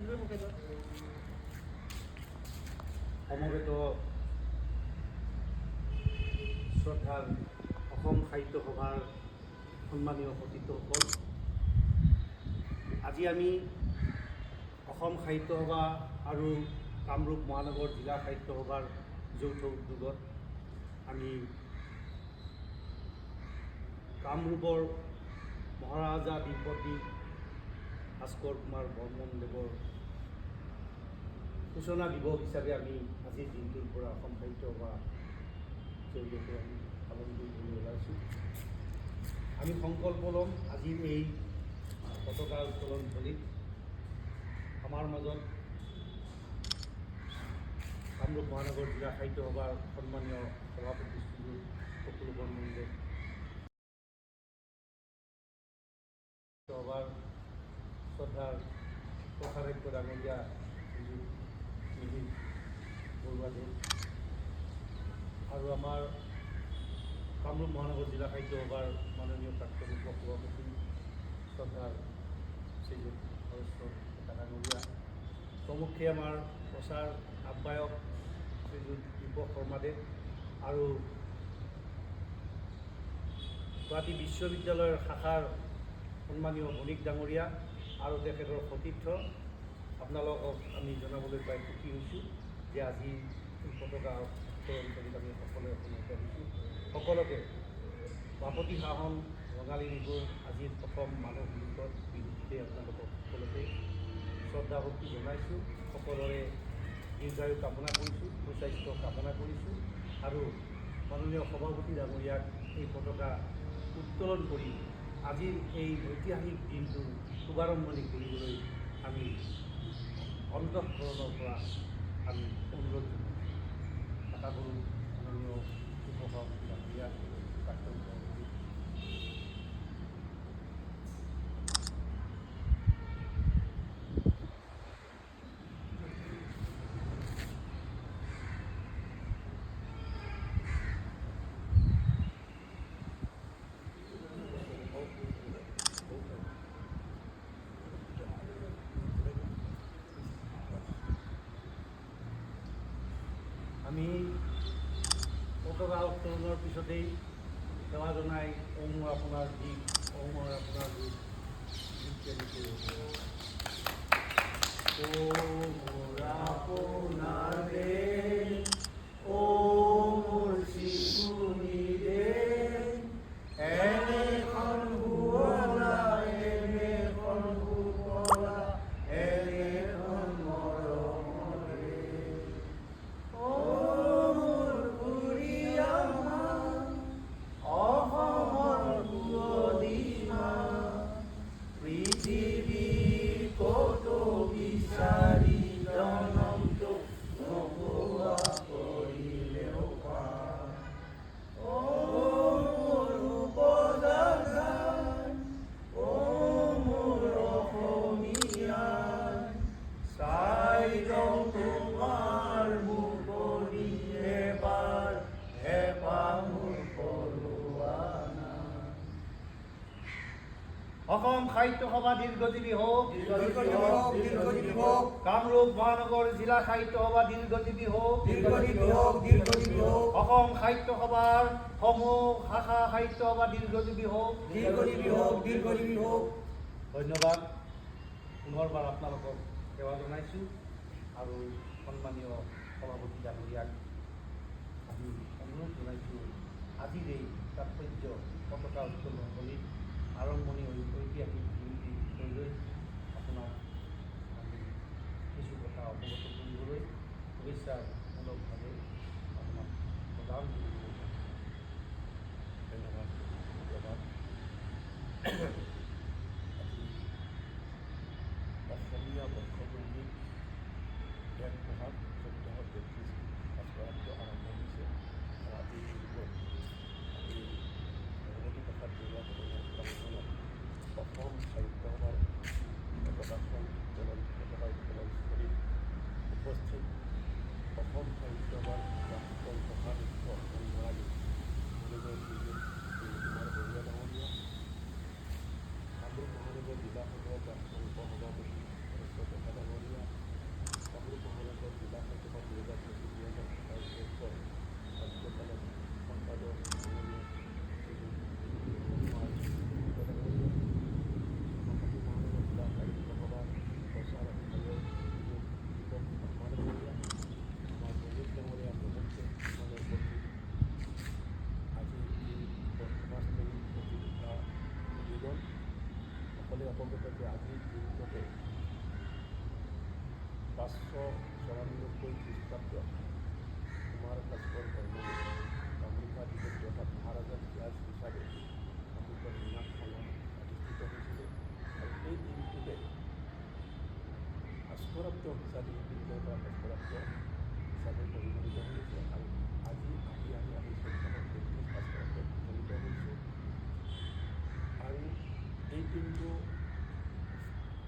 সমবেত শ্ৰদ্ধাৰ অসম সাহিত্য সভাৰ সন্মানীয় সতীৰ্থসকল, আজি আমি অসম সাহিত্য সভা আৰু কামৰূপ মহানগৰ জিলা সাহিত্য সভাৰ যৌথ উদ্যোগত আমি কামৰূপৰ মহাৰাজা দ্বিপদী ভাস্কৰ কুমাৰ বৰ্মনদেৱৰ সূচনা দিৱস হিচাপে আমি আজিৰ দিনটোৰ পৰা অসম সাহিত্য সভা জৰিয়তে আমি পালন কৰিবলৈ ওলাইছোঁ। আমি সংকল্প ল'ম আজিৰ এই পতাকা উত্তোলনস্থলীত আমাৰ মাজত কামৰূপ মহানগৰ জিলা সাহিত্য সভাৰ সন্মানীয় সভাপতি শ্ৰীযুত প্ৰফুল্ল বৰদলৈ সভাৰ শ্ৰদ্ধাৰ কোষাধ্যক্ষ ডাঙৰীয়া শ্ৰীযুত মিহিৰ বৰুৱাদেৱ আৰু আমাৰ কামৰূপ মহানগৰ জিলা সাহিত্য সভাৰ মাননীয় প্ৰাক্তন উপ-সভাপতি শ্ৰদ্ধাৰ শ্ৰীযুত হৰেশ্বৰ ডেকা ডাঙৰীয়া, প্ৰমুখ্যে আমাৰ প্ৰচাৰ আহ্বায়ক শ্ৰীযুত দীপক শৰ্মাদেৱ আৰু গুৱাহাটী বিশ্ববিদ্যালয়ৰ শাখাৰ সন্মানীয় বণিক ডাঙৰীয়া আৰু তেখেতৰ সতীৰ্থ, আপোনালোকক আমি জনাবলৈ পাই সুখী হৈছোঁ যে আজি এই পতাকা উত্তোলনস্থলীত আমি সকলোৱে সমবেত হৈছোঁ। সকলোকে বাপতি সাহন ৰঙালী বিহুৰ আজিৰ প্ৰথম মানৱ দিৱসৰ বিহুতে আপোনালোকক সকলোকে শ্ৰদ্ধা ভক্তি জনাইছোঁ। সকলোৰে দীৰ্ঘায়ু কামনা কৰিছোঁ, সুস্বাস্থ্য কামনা কৰিছোঁ আৰু মাননীয় সভাপতি ডাঙৰীয়াক এই পতাকা উত্তোলন কৰি আজিৰ এই ঐতিহাসিক দিনটোৰ শুভাৰম্ভণি কৰিবলৈ আমি অন্তঃকৰণৰ পৰা আমি অনুৰোধ আশা কৰোঁ। মাননীয় উপ-সভাপতি ডাঙৰীয়া, প্ৰাক্তন সভাপতি আমি পতাকা উত্তোলনৰ পিছতেই সেৱা জনাই ওম আপোনাৰ দিশ, ওম আপোনাৰ দিশ আপোনাৰ দেশ, ও মোৰ শিশুনি দেশ, এনেখন শুৱলা, এনেখন শুৱলা, এনেখন মৰমৰে, পৃথিৱীৰ ক'তো বিচাৰি জনমটো নোপোৱা কৰিলেও পায়। অ মোৰ উপজাত, অ মোৰ অসমীয়াই, চাই লওঁ তোমাৰ মুখনি এবাৰ, হেঁপাহ মোৰ পলোৱা নাই। অসম সাহিত্য সভা দীৰ্ঘজীৱী হওক, কামৰূপ মহানগৰ জিলা সাহিত্য সভা দীৰ্ঘজীৱী হওক, অসম সাহিত্য সভাৰ সমূহ শাখা সাহিত্য সভা দীৰ্ঘজীৱী হওক। ধন্যবাদ। পুনৰবাৰ আপোনালোকক সেৱা জনাইছোঁ আৰু সন্মানীয় সভাপতি ডাঙৰীয়াক আমি অনুৰোধ জনাইছোঁ আজিৰ এই তাৎপৰ্য পতাকা উত্তোলনস্থলীত আৰম্ভণি ঐতিহাসিক দিনটি বিষয়লৈ আপোনাক আমি কিছু কথা অৱগত কৰিবলৈ শুভেচ্ছামূলকভাৱে আপোনাক প্ৰদান কৰিবলৈ ধন্যবাদ। অসমীয়া বংশগৌৰিক জ্ঞান প্ৰভাৱ ১৪৩৩ ভাস্কৰাব্দ আৰম্ভ হৈছে আৰু আজিৰ যুগত আমি ভগৱতী প্ৰসাদ বৰুৱাদেৱৰ অসম সাহিত্য সভাৰ পতাকা উত্তোলনস্থলীত উপস্থিত অসম সাহিত্য সভাৰ প্ৰাক্তন কোষাধ্যক্ষ অসম মহাৰাজী শ্ৰীযুত কুমাৰ বৰুৱা ডাঙৰীয়া, সকলে অৱগত যে আজিৰ দিনটোতে 594 খ্ৰীষ্টাব্দ কুমাৰ কাশ্যপৰ জন্মদিন আমেৰিকা দিৱস অৰ্থাৎ মহাৰাজাৰ ত্যাগ হিচাপে আমেৰিকাৰ নিনাদখনত অনুষ্ঠিত হৈছিলে আৰু এই দিনটোতে ভাস্কৰাব্দ হিচাপে এই দিনটোৰ পৰা ভাস্কৰাব্দ হিচাপে পৰিগণিত হৈছে আৰু আজি আমি 1433 ভাস্কৰাব্দত উপনীত হৈছোঁ আৰু এই দিনটো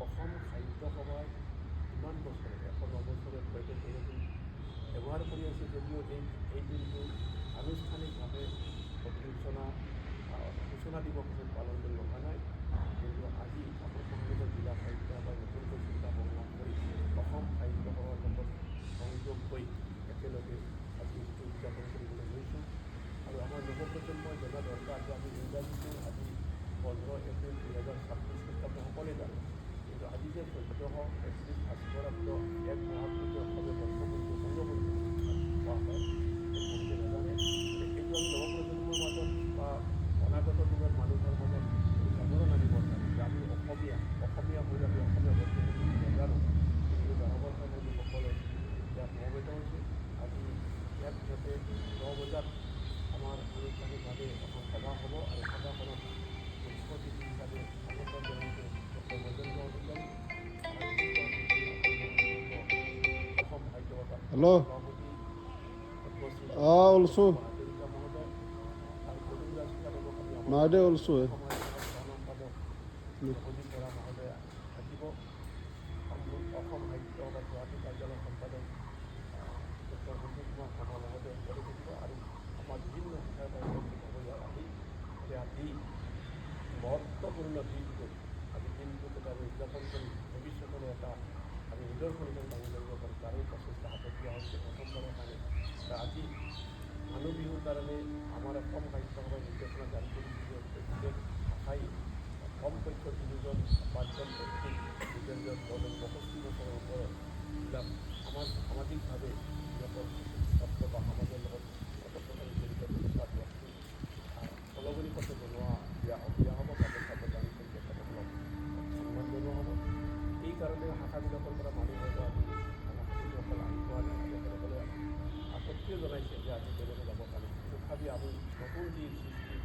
অসম সাহিত্য সভাই ইমান বছৰে 109 বছৰে প্ৰত্যেক দিন ব্যৱহাৰ কৰি আছে যদিও এই দিনটো আনুষ্ঠানিকভাৱে সূচনা দিৱস হিচাপে পালন কৰি ৰখা নাই কিন্তু আজি কামৰূপ মহানগৰ জিলা সাহিত্য সভাই নতুনকৈ চিন্তা ভাৱনা কৰি অসম সাহিত্য সভাৰ লগত সংযোগ হৈ একেলগে আজি এইটো উদযাপন কৰিবলৈ লৈছোঁ আৰু আমাৰ নৱপ্ৰজন্মই জনা দৰকাৰ যে আমি ইংৰাজীটো আজি 15 এপ্ৰিল 2026 খ্ৰীষ্টাব্দ সকলোৱে জানে কিন্তু আজি যে 1431 ভাস্কৰাব্দ এক মহাপুৰুষে অসমীয়া বৰ্ষপঞ্জী সংগ্ৰহ কোৱা হয় বহুতে নাজানে এইটো আমি নৱপ্ৰজন্মৰ মাজত বা অনাগত দিনৰ মানুহৰ মাজত জাগৰণ আনিবৰ কাৰণে যে আমি অসমীয়া হৈ আমি অসমীয়া বৰ্ষপঞ্জী নাজানো কিন্তু জনাবৰ কাৰণে লোকসকলে এতিয়া সমবেত হৈছে আজি ইয়াৰ পিছতে 9 বজাত আমাৰ আনুষ্ঠানিকভাৱে এখন সভা হ'ব আৰু সভাখনত মুখ্য অতিথি হিচাপে আমন্ত্ৰণ জনাইছে ডক্টৰ গজেন্দ্ৰ অধিকাৰী অসম সাহিত্য সভাৰ সভাপতি পদ্মশ্ৰী also হাজৰিকা মহোদয় আৰু পদুমৰাজ ক্লাবক আমি Nowadays also, সম্পাদক অজিত বৰা মহোদয় থাকিব অসম সাহিত্য সভা গুৱাহাটী কাৰ্যালয়ৰ সম্পাদক ডক্টৰ সঞ্জীৱ কুমাৰ শৰ্মা মহোদয় উপস্থিত থাকিব আৰু আমাৰ বিভিন্ন বিষয়ৰ পৰা উপস্থিত হ'ব ইয়াত আহি আজি মহত্বপূৰ্ণ দিনটো আজি দিনটোত এটা আমি উদযাপন কৰি ভৱিষ্যতলৈ এটা আমি নিদৰ্শন হিচাপে দাঙি ধৰিব পাৰোঁ তাৰেই প্ৰচেষ্টা হাতত দিয়া হৈছে প্ৰথমবাৰৰ কাৰণে আজি মানুহ বিহুৰ কাৰণে আমাৰ অসম সাহিত্য সভাই নিৰ্দেশনা জাৰি কৰিছিল যে প্ৰত্যেক ভাষাই কমপক্ষে 3জন 5জন ব্যক্তিক নিজৰ নিজৰ 65 বছৰৰ ওপৰত যিবিলাক সামাজিকভাৱে সিহঁতৰ ছাত্ৰ বা সমাজৰ লগত অৰ্থকাৰী জড়িত তেনেকুৱা ব্যক্তি সলগনি পথে দিয়া হ'ব ব্যৱস্থা প্ৰদান কৰি তেখেতসকলক সন্মান জনোৱা হ'ব এইকাৰণে শাখাবিলাকৰ পৰা মানুহ হয়তো আজি আমাৰ সতীসকল আহি পোৱা নাই তেখেতসকলে আপত্তিও জনাইছে যে আজি বেলেগে যাব কাৰণে তথাপি আমি নতুন যি সৃষ্টি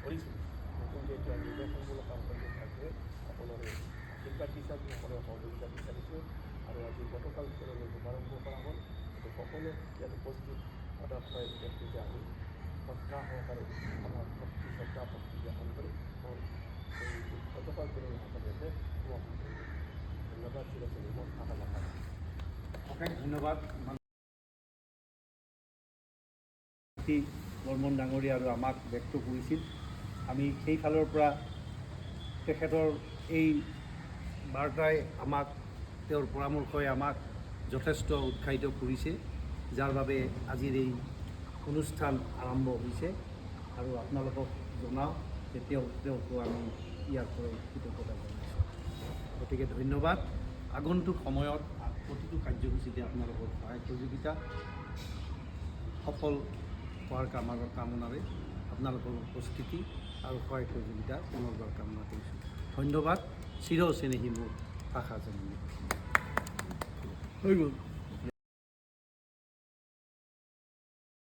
কৰিছোঁ নতুনকৈ এতিয়া নিৰ্দেশনমূলক কাম কৰিব পৰাকৈ সকলোৰে আশীৰ্বাদ বিচাৰি সকলোৰে সহযোগিতা বিচাৰিছোঁ আৰু আজি গতকাল ভিতৰলৈ শুভাৰম্ভ কৰা হ'ল গতিকে সকলো ইয়াত উপস্থিত সদায় ব্যক্তিকে আমি শ্ৰদ্ধা সহকাৰে আমাৰ ভক্তি শ্ৰদ্ধা ভক্তি জ্ঞাপন কৰি এই গতকাল ভিতৰলৈ সকলোকে সমাপন কৰিব ধন্যবাদ চিৰচেনী মোৰ ভাষা নাপায় অশেষ ধন্যবাদ বৰ্মন ডাঙৰীয়া আৰু আমাক ব্যক্ত কৰিছিল আমি সেইফালৰ পৰা তেখেতৰ এই বাৰ্তাই আমাক তেওঁৰ পৰামৰ্শই আমাক যথেষ্ট উৎসাহিত কৰিছে যাৰ বাবে আজিৰ এই অনুষ্ঠান আৰম্ভ হৈছে আৰু আপোনালোকক জনাওঁ যে তেওঁকো আমি ইয়াৰ পৰা কৃতজ্ঞতা জনাইছোঁ গতিকে ধন্যবাদ আগন্তুক সময়ত প্ৰতিটো কাৰ্যসূচীতে আপোনালোকৰ সহায় সহযোগিতা সফল হোৱাৰ কামনাৰে আপোনালোকৰ উপস্থিতি আৰু সহায় সহযোগিতা পুনৰবাৰ কামনা কৰিছোঁ ধন্যবাদ চিৰ চেনেহী মোৰ ভাষা জননী হৈ গ'ল